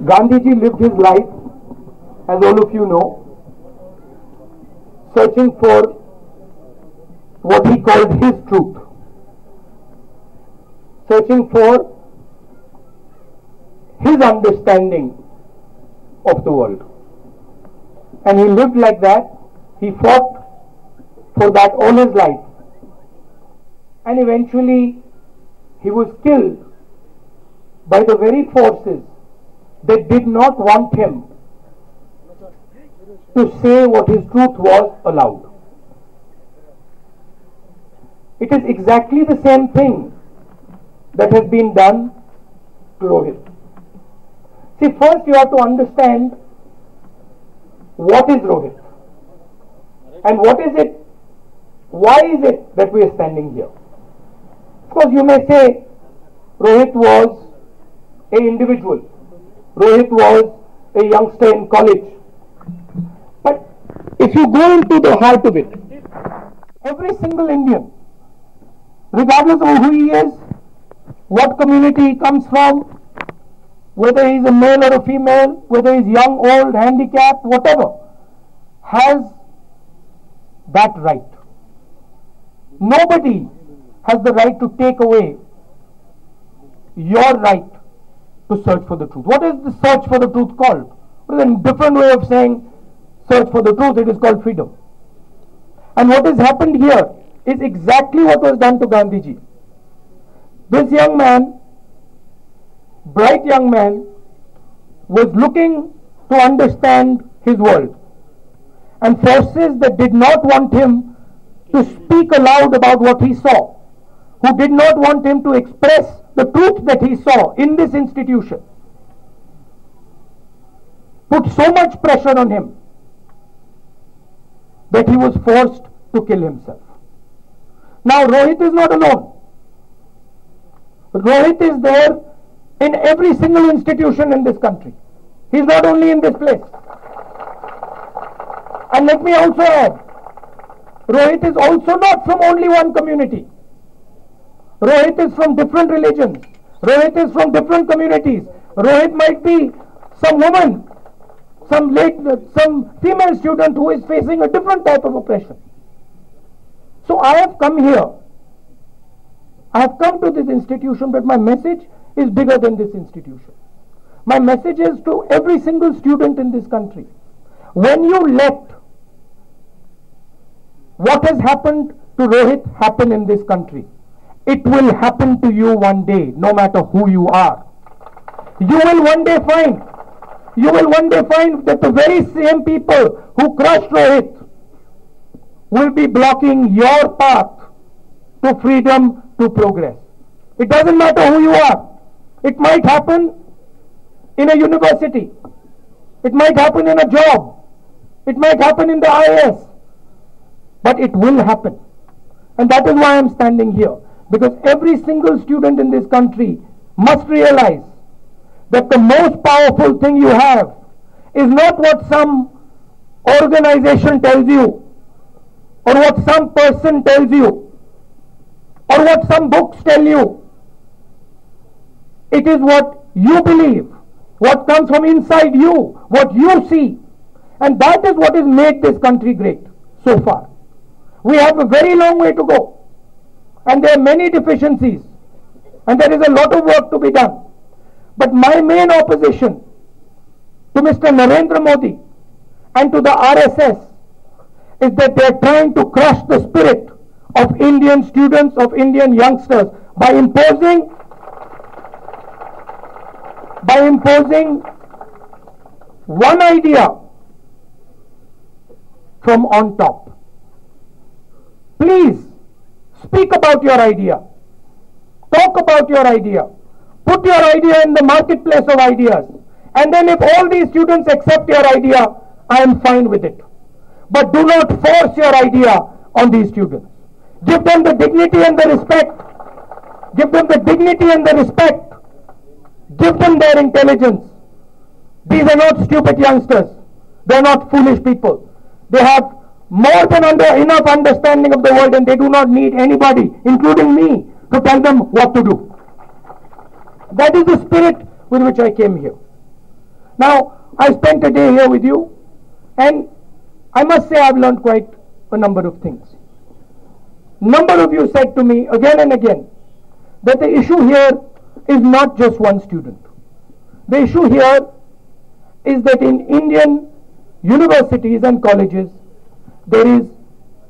Gandhiji lived his life, as all of you know, searching for what he called his truth, searching for his understanding of the world. And he lived like that. He fought for that all his life. And eventually he was killed by the very forces that did not want him to say what his truth was aloud. It is exactly the same thing that has been done to Rohith. See, first you have to understand what is Rohith and what is it, why is it that we are standing here. Of course, you may say Rohith was an individual, Rohith was a youngster in college. But if you go into the heart of it, every single Indian, regardless of who he is, what community he comes from, whether he is a male or a female, whether he is young, old, handicapped, whatever, has that right. Nobody has the right to take away your right to search for the truth. What is the search for the truth called? What is a different way of saying search for the truth? It is called freedom. And what has happened here is exactly what was done to Gandhiji. This young man, bright young man, was looking to understand his world. And forces that did not want him to speak aloud about what he saw, who did not want him to express the truth that he saw in this institution, put so much pressure on him that he was forced to kill himself. Now Rohith is not alone. Rohith is there in every single institution in this country. He is not only in this place. And let me also add, Rohith is also not from only one community. Rohith is from different religions. Rohith is from different communities. Rohith might be some woman, some female student who is facing a different type of oppression. So I have come here. I have come to this institution, but my message is bigger than this institution. My message is to every single student in this country. When you let what has happened to Rohith happen in this country, it will happen to you one day, no matter who you are. You will one day find that the very same people who crushed Rohith will be blocking your path to freedom, to progress. It doesn't matter who you are. It might happen in a university. It might happen in a job. It might happen in the IAS. But it will happen. And that is why I am standing here. Because every single student in this country must realize that the most powerful thing you have is not what some organization tells you, or what some person tells you, or what some books tell you. It is what you believe, what comes from inside you, what you see. And that is what has made this country great so far. We have a very long way to go. And there are many deficiencies. And there is a lot of work to be done. But my main opposition to Mr. Narendra Modi and to the RSS is that they are trying to crush the spirit of Indian students, of Indian youngsters by imposing one idea from on top. Please speak about your idea. Talk about your idea. Put your idea in the marketplace of ideas. And then if all these students accept your idea, I am fine with it. But do not force your idea on these students. Give them the dignity and the respect. Give them the dignity and the respect. Give them their intelligence. These are not stupid youngsters. They are not foolish people. They have more than enough understanding of the world, and they do not need anybody, including me, to tell them what to do. That is the spirit with which I came here. Now, I spent a day here with you, and I must say I've learned quite a number of things. Number of you said to me again and again that the issue here is not just one student. The issue here is that in Indian universities and colleges, there is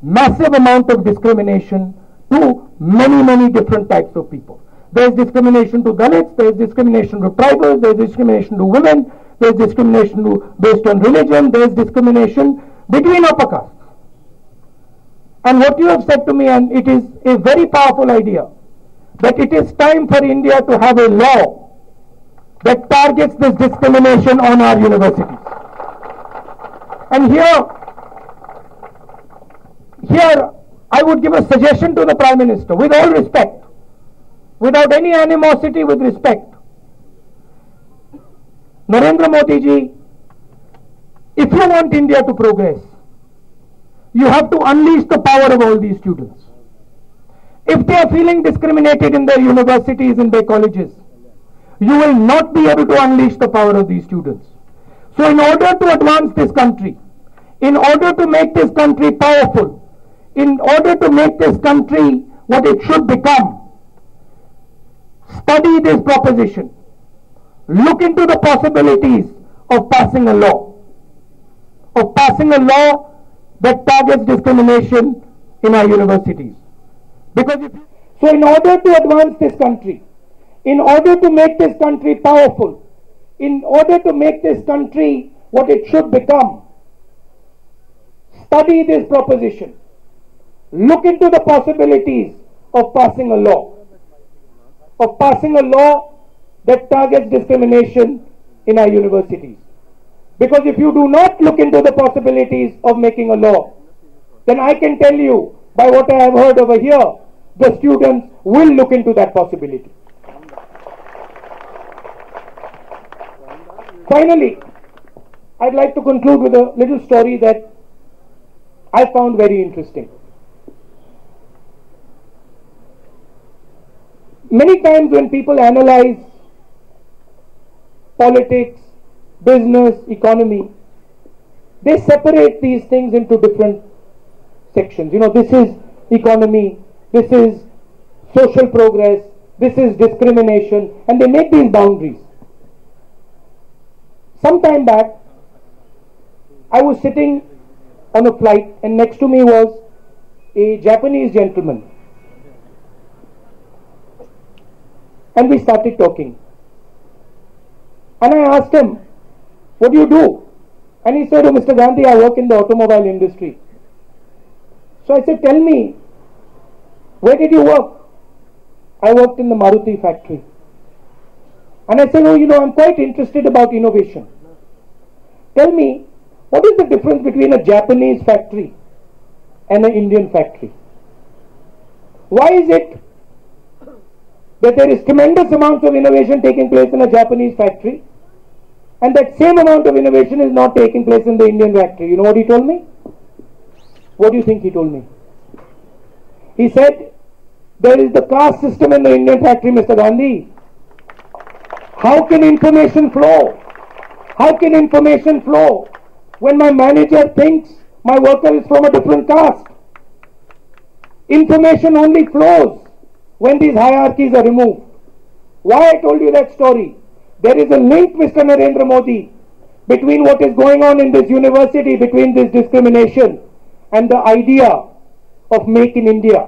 massive amount of discrimination to many different types of people. There is discrimination to Dalits, there is discrimination to tribals, there is discrimination to women, there is discrimination based on religion, there is discrimination between upper castes. And what you have said to me, and it is a very powerful idea, that it is time for India to have a law that targets this discrimination on our universities. And here I would give a suggestion to the Prime Minister, with all respect, without any animosity, with respect. Narendra Modi ji, if you want India to progress, you have to unleash the power of all these students. If they are feeling discriminated in their universities, in their colleges, you will not be able to unleash the power of these students. So in order to advance this country, in order to make this country powerful, in order to make this country what it should become, study this proposition. Look into the possibilities of passing a law. That targets discrimination in our universities. So in order to advance this country, in order to make this country powerful, in order to make this country what it should become, study this proposition. Look into the possibilities of passing a law. That targets discrimination in our universities. Because if you do not look into the possibilities of making a law, then I can tell you, by what I have heard over here, the students will look into that possibility. Finally, I'd like to conclude with a little story that I found very interesting. Many times when people analyze politics, business, economy, they separate these things into different sections. This is economy, this is social progress, this is discrimination, and they make these boundaries. Some time back, I was sitting on a flight, and next to me was a Japanese gentleman. And we started talking. And I asked him, "What do you do?" And he said, "Oh, Mr. Gandhi, I work in the automobile industry." So I said, "Tell me, where did you work?" "I worked in the Maruti factory." And I said, "Oh, I'm quite interested about innovation. Tell me, what is the difference between a Japanese factory and an Indian factory? Why is it that there is tremendous amounts of innovation taking place in a Japanese factory, and that same amount of innovation is not taking place in the Indian factory?" You know what he told me? What do you think he told me? He said, "There is the caste system in the Indian factory, Mr. Gandhi. How can information flow? How can information flow when my manager thinks my worker is from a different caste? Information only flows when these hierarchies are removed." Why I told you that story? There is a link, Mr. Narendra Modi, between what is going on in this university, between this discrimination and the idea of Make in India,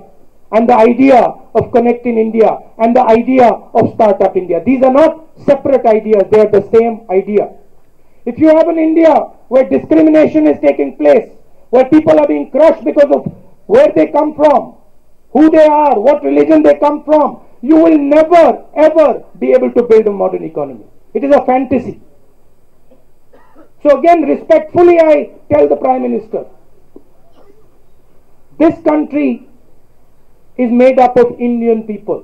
and the idea of Connect in India, and the idea of Startup India. These are not separate ideas, they are the same idea. If you have an India where discrimination is taking place, where people are being crushed because of where they come from, who they are, what religion they come from, you will never ever be able to build a modern economy. It is a fantasy. So again, respectfully I tell the Prime Minister, this country is made up of Indian people.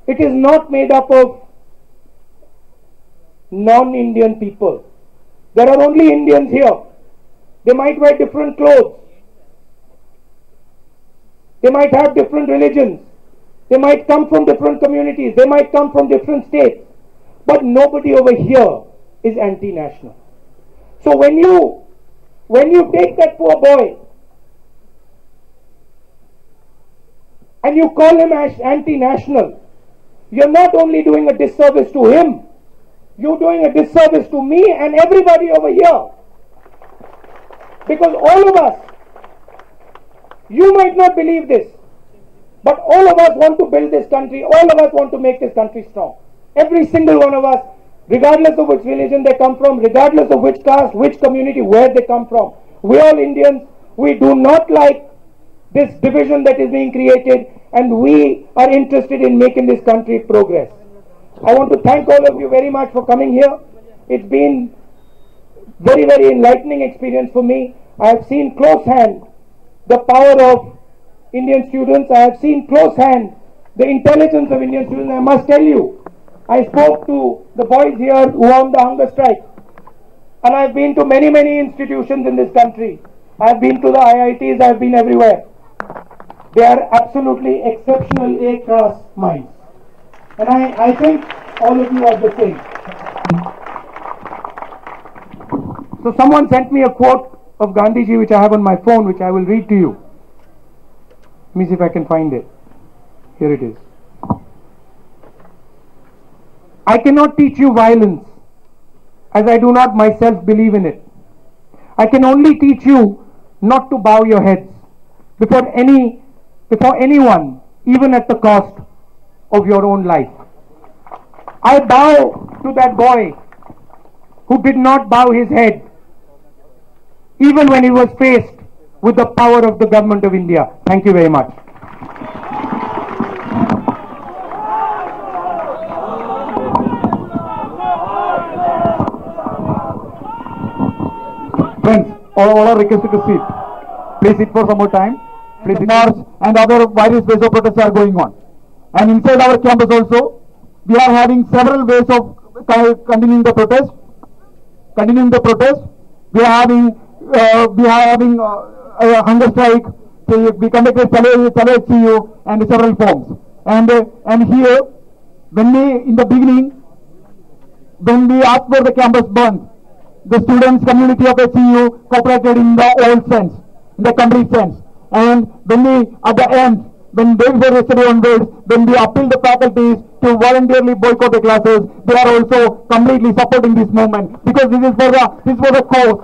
It is not made up of non-Indian people. There are only Indians here. They might wear different clothes. They might have different religions. They might come from different communities. They might come from different states. But nobody over here is anti-national. So when you take that poor boy and you call him as anti-national, you're not only doing a disservice to him, you're doing a disservice to me and everybody over here. Because all of us, you might not believe this, but all of us want to build this country, all of us want to make this country strong. Every single one of us, regardless of which religion they come from, regardless of which caste, which community, where they come from. We all Indians, we do not like this division that is being created, and we are interested in making this country progress. I want to thank all of you very much for coming here. It's been very, very enlightening experience for me. I have seen close hand the power of Indian students. I have seen close hand the intelligence of Indian students. I must tell you, I spoke to the boys here who are on the hunger strike, and I've been to many, many institutions in this country. I've been to the IITs, I've been everywhere. They are absolutely exceptional A-class minds. And I think all of you are the same. So someone sent me a quote of Gandhiji which I have on my phone, which I will read to you. Let me see if I can find it. Here it is. I cannot teach you violence, as I do not myself believe in it. I can only teach you not to bow your heads before anyone, even at the cost of your own life. I bow to that boy who did not bow his head even when he was faced with the power of the government of India. Thank you very much. Friends, all are requested to sit. Please sit for some more time. Please march and other various ways of protests are going on. And inside our campus also, we are having several ways of continuing the protest. We are having a hunger strike. So we conducted HCU and several forms. And here, when we in the beginning, when we asked for the campus burnt, the students community of HCU cooperated in the old sense, in the complete sense. And when we, at the end, when day before yesterday onwards, when we appealed the faculties to voluntarily boycott the classes, they are also completely supporting this movement, because this is for the cause